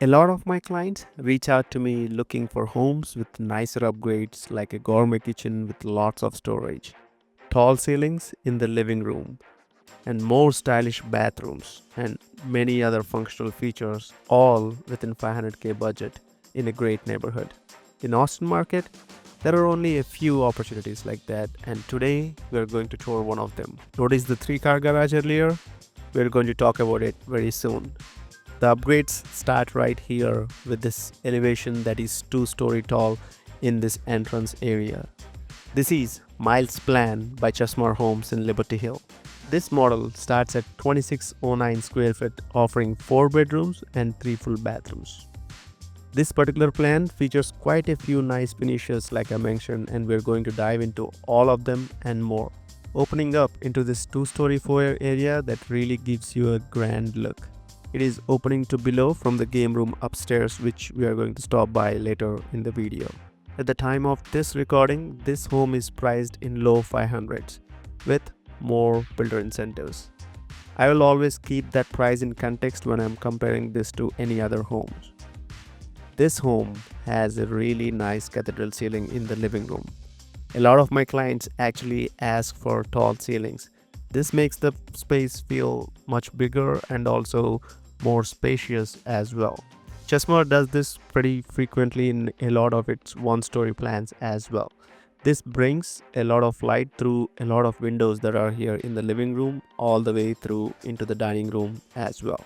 A lot of my clients reach out to me looking for homes with nicer upgrades like a gourmet kitchen with lots of storage, tall ceilings in the living room, and more stylish bathrooms, and many other functional features, all within 500k budget in a great neighborhood. In Austin market, there are only a few opportunities like that, and today we are going to tour one of them. Notice the 3-car garage earlier? We're going to talk about it very soon. The upgrades start right here with this elevation that is 2-story tall in this entrance area. This is Miles Plan by Chesmar Homes in Liberty Hill. This model starts at 2609 square feet, offering 4 bedrooms and 3 full bathrooms. This particular plan features quite a few nice finishes like I mentioned, and we're going to dive into all of them and more. Opening up into this 2-story foyer area that really gives you a grand look. It is opening to below from the game room upstairs, which we are going to stop by later in the video. At the time of this recording, this home is priced in low 500s with more builder incentives. I will always keep that price in context when I'm comparing this to any other homes. This home has a really nice cathedral ceiling in the living room. A lot of my clients actually ask for tall ceilings. This makes the space feel much bigger and also more spacious as well. Chesmar does this pretty frequently in a lot of its 1-story plans as well. This brings a lot of light through a lot of windows that are here in the living room all the way through into the dining room as well.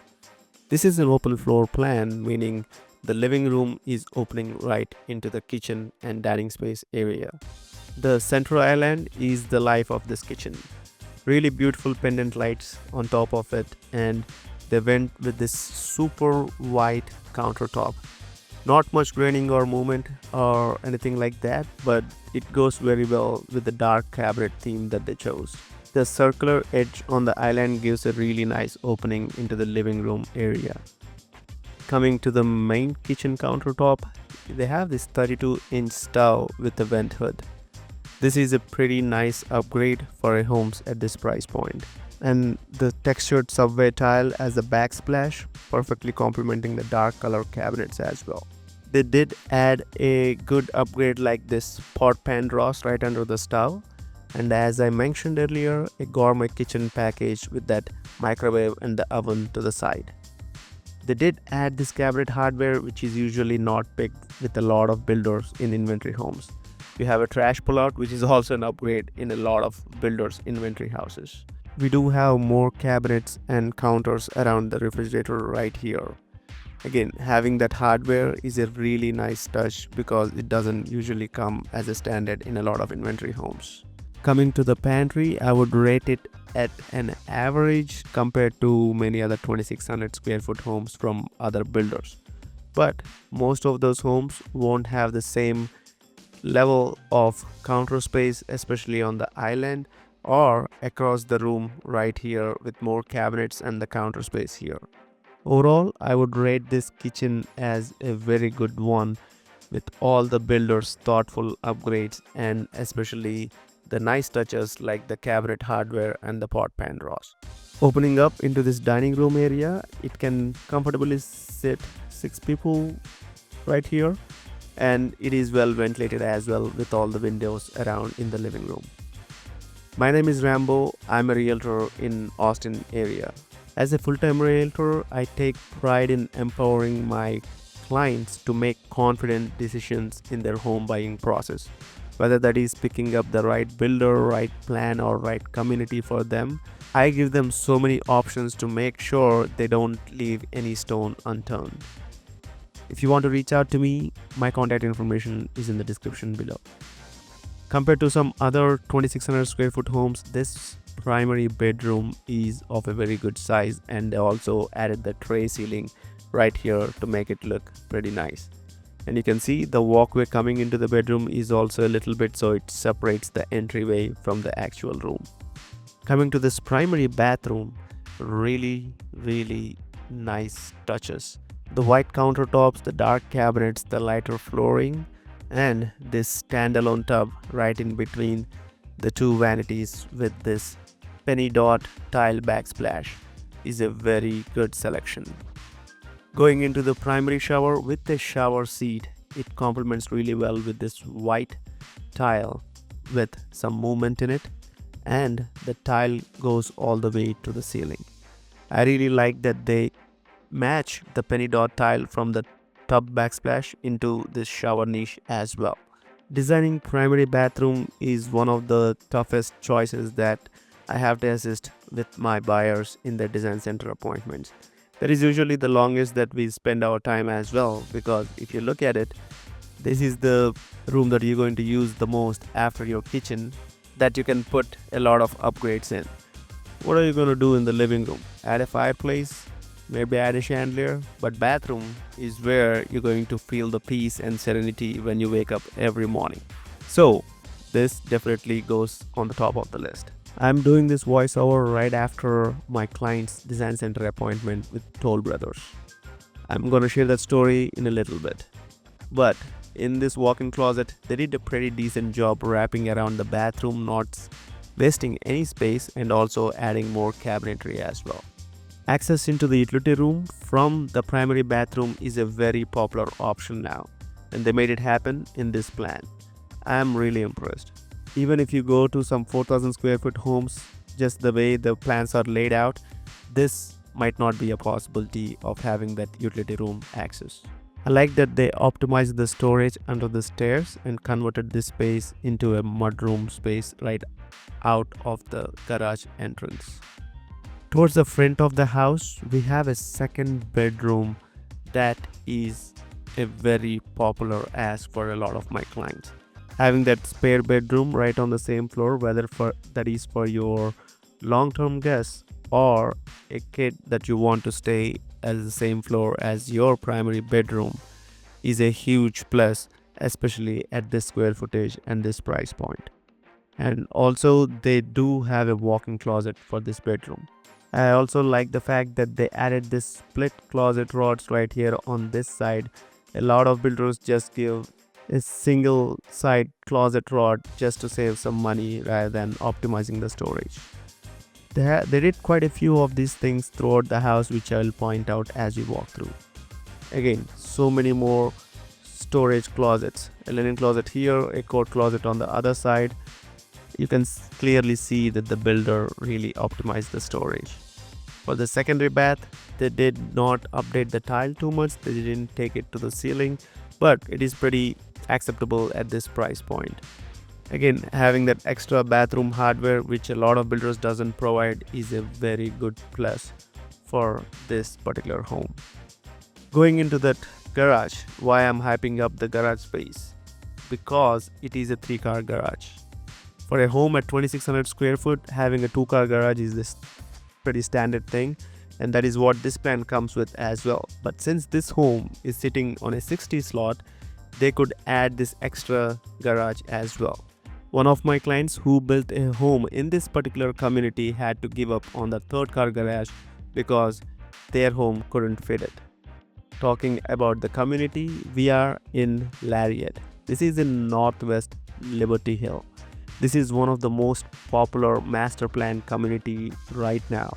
This is an open floor plan, meaning the living room is opening right into the kitchen and dining space area. The central island is the life of this kitchen. Really beautiful pendant lights on top of it, and they went with this super white countertop. Not much graining or movement or anything like that, but it goes very well with the dark cabinet theme that they chose. The circular edge on the island gives a really nice opening into the living room area. Coming to the main kitchen countertop, they have this 32-inch stove with a vent hood. This is a pretty nice upgrade for a homes at this price point. And the textured subway tile as a backsplash, perfectly complementing the dark color cabinets as well. They did add a good upgrade like this pot pan drawers right under the stove, and as I mentioned earlier, a gourmet kitchen package with that microwave and the oven to the side. They did add this cabinet hardware, which is usually not picked with a lot of builders in inventory homes. You have a trash pullout, which is also an upgrade in a lot of builders inventory houses. We do have more cabinets and counters around the refrigerator right here. Again, having that hardware is a really nice touch because it doesn't usually come as a standard in a lot of inventory homes. Coming to the pantry, I would rate it at an average compared to many other 2600 square foot homes from other builders. But most of those homes won't have the same level of counter space, especially on the island or across the room right here with more cabinets and the counter space here. Overall, I would rate this kitchen as a very good one with all the builders' thoughtful upgrades and especially the nice touches like the cabinet hardware and the pot pan drawers. Opening up into this dining room area, it can comfortably sit 6 people right here, and it is well ventilated as well with all the windows around in the living room. My name is Rambo. I'm a realtor in Austin area. As a full-time realtor, I take pride in empowering my clients to make confident decisions in their home buying process. Whether that is picking up the right builder, right plan, or right community for them, I give them so many options to make sure they don't leave any stone unturned. If you want to reach out to me, my contact information is in the description below. Compared to some other 2600 square foot homes, this primary bedroom is of a very good size, and they also added the tray ceiling right here to make it look pretty nice. And you can see the walkway coming into the bedroom is also a little bit, so it separates the entryway from the actual room. Coming to this primary bathroom, really nice touches. The white countertops, the dark cabinets, the lighter flooring, and this standalone tub right in between the two vanities with this penny dot tile backsplash is a very good selection. Going into the primary shower with a shower seat, it complements really well with this white tile with some movement in it, and the tile goes all the way to the ceiling. I really like that they match the penny dot tile from the tub backsplash into this shower niche as well. Designing primary bathroom is one of the toughest choices that I have to assist with my buyers in their design center appointments. That is usually the longest that we spend our time as well, because if you look at it, this is the room that you're going to use the most after your kitchen, that you can put a lot of upgrades in. What are you going to do in the living room? Add a fireplace, maybe add a chandelier, but bathroom is where you're going to feel the peace and serenity when you wake up every morning. So this definitely goes on the top of the list. I'm doing this voiceover right after my client's design center appointment with Toll Brothers. I'm going to share that story in a little bit. But in this walk-in closet, they did a pretty decent job wrapping around the bathroom, not wasting any space, and also adding more cabinetry as well. Access into the utility room from the primary bathroom is a very popular option now, and they made it happen in this plan. I am really impressed. Even if you go to some 4,000 square foot homes, just the way the plans are laid out, this might not be a possibility of having that utility room access. I like that they optimized the storage under the stairs and converted this space into a mudroom space right out of the garage entrance. Towards the front of the house, we have a second bedroom that is a very popular ask for a lot of my clients. Having that spare bedroom right on the same floor, whether that is for your long-term guests or a kid that you want to stay at the same floor as your primary bedroom, is a huge plus, especially at this square footage and this price point. And also they do have a walk-in closet for this bedroom. I also like the fact that they added this split closet rods right here on this side. A lot of builders just give a single side closet rod just to save some money rather than optimizing the storage. They did quite a few of these things throughout the house, which I will point out as we walk through. Again, so many more storage closets. A linen closet here, a coat closet on the other side. You can clearly see that the builder really optimized the storage. For the secondary bath, they did not update the tile too much. They didn't take it to the ceiling, but it is pretty acceptable at this price point. Again, having that extra bathroom hardware, which a lot of builders doesn't provide, is a very good plus for this particular home. Going into that garage, why I'm hyping up the garage space? Because it is a 3-car garage. For a home at 2600 square foot, having a 2-car garage is this pretty standard thing, and that is what this plan comes with as well. But since this home is sitting on a 60 slot, they could add this extra garage as well. One of my clients who built a home in this particular community had to give up on the 3rd-car garage because their home couldn't fit it. Talking about the community, we are in Lariat. This is in Northwest Liberty Hill. This is one of the most popular master plan community right now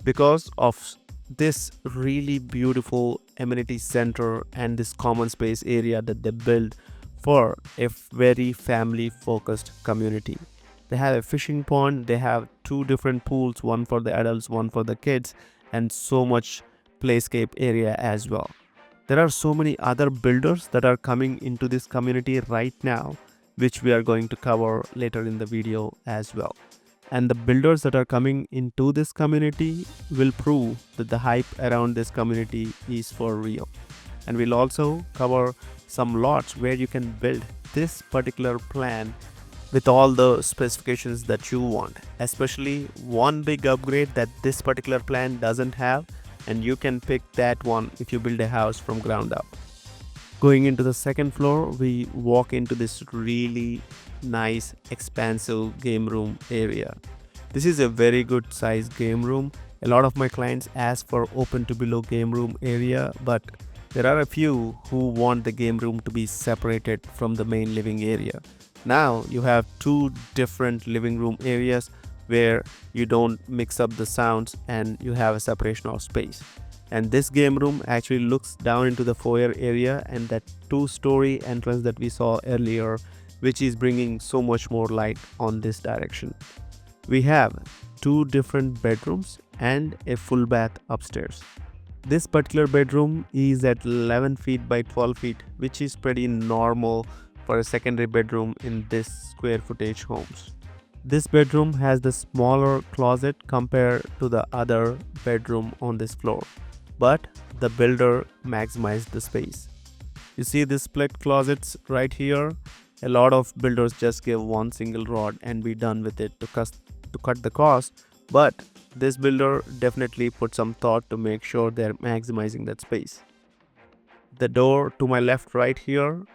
because of this really beautiful amenity center and this common space area that they built for a very family focused community. They have a fishing pond, they have 2 different pools, one for the adults, one for the kids, and so much playscape area as well. There are so many other builders that are coming into this community right now, which we are going to cover later in the video as well. And the builders that are coming into this community will prove that the hype around this community is for real. And we'll also cover some lots where you can build this particular plan with all the specifications that you want, especially one big upgrade that this particular plan doesn't have, and you can pick that one if you build a house from ground up. Going into the second floor, we walk into this really nice expansive game room area. This is a very good size game room. A lot of my clients ask for open to below game room area, but there are a few who want the game room to be separated from the main living area. Now you have 2 different living room areas where you don't mix up the sounds and you have a separation of space. And this game room actually looks down into the foyer area and that two-story entrance that we saw earlier, which is bringing so much more light on this direction. We have two different bedrooms and a full bath upstairs. This particular bedroom is at 11 feet by 12 feet, which is pretty normal for a secondary bedroom in this square footage homes. This bedroom has the smaller closet compared to the other bedroom on this floor, but the builder maximized the space. You see these split closets right here? A lot of builders just give one single rod and be done with it to cut the cost, but this builder definitely put some thought to make sure they're maximizing that space. The door to my left right here,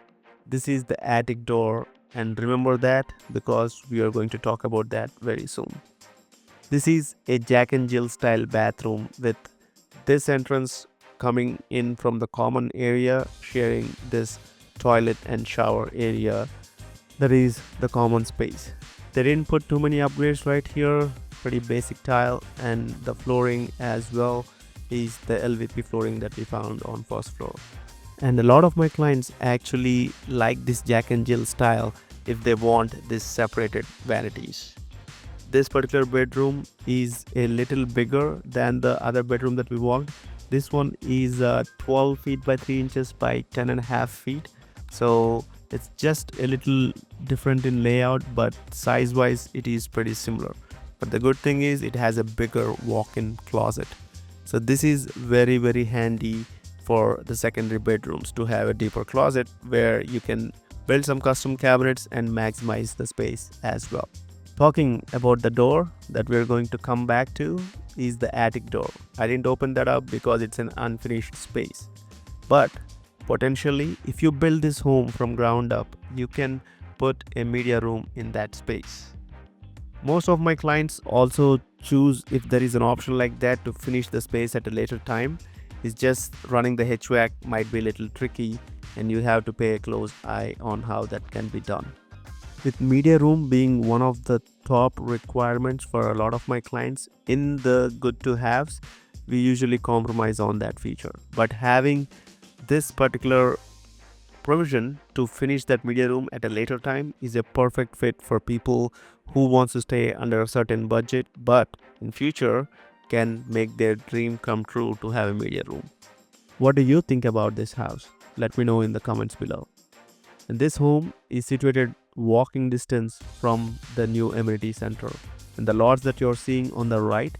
this is the attic door, and remember that because we are going to talk about that very soon. This is a Jack and Jill style bathroom with this entrance coming in from the common area, sharing this toilet and shower area that is the common space. They didn't put too many upgrades right here, pretty basic tile, and the flooring as well is the LVP flooring that we found on first floor. And a lot of my clients actually like this Jack and Jill style if they want this separated vanities. This particular bedroom is a little bigger than the other bedroom that we walked. This one is 12 feet by 3 inches by 10.5 feet. So it's just a little different in layout, but size wise it is pretty similar. But the good thing is it has a bigger walk-in closet. So this is very handy for the secondary bedrooms to have a deeper closet where you can build some custom cabinets and maximize the space as well. Talking about the door that we're going to come back to is the attic door. I didn't open that up because it's an unfinished space. But potentially, if you build this home from ground up, you can put a media room in that space. Most of my clients also choose if there is an option like that to finish the space at a later time. It's just running the HVAC might be a little tricky and you have to pay a close eye on how that can be done. With media room being one of the top requirements for a lot of my clients in the good to haves, we usually compromise on that feature. But having this particular provision to finish that media room at a later time is a perfect fit for people who wants to stay under a certain budget but in future can make their dream come true to have a media room. What do you think about this house? Let me know in the comments below. And this home is situated walking distance from the new amenity center, and the lots that you're seeing on the right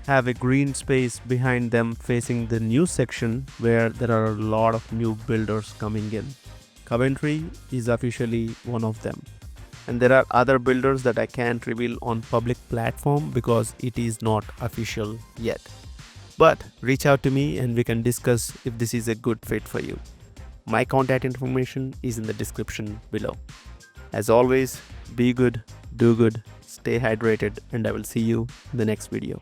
have a green space behind them facing the new section where there are a lot of new builders coming in. Coventry is officially one of them, and there are other builders that I can't reveal on public platform because it is not official yet. But reach out to me and we can discuss if this is a good fit for you. My contact information is in the description below. As always, be good, do good, stay hydrated, and I will see you in the next video.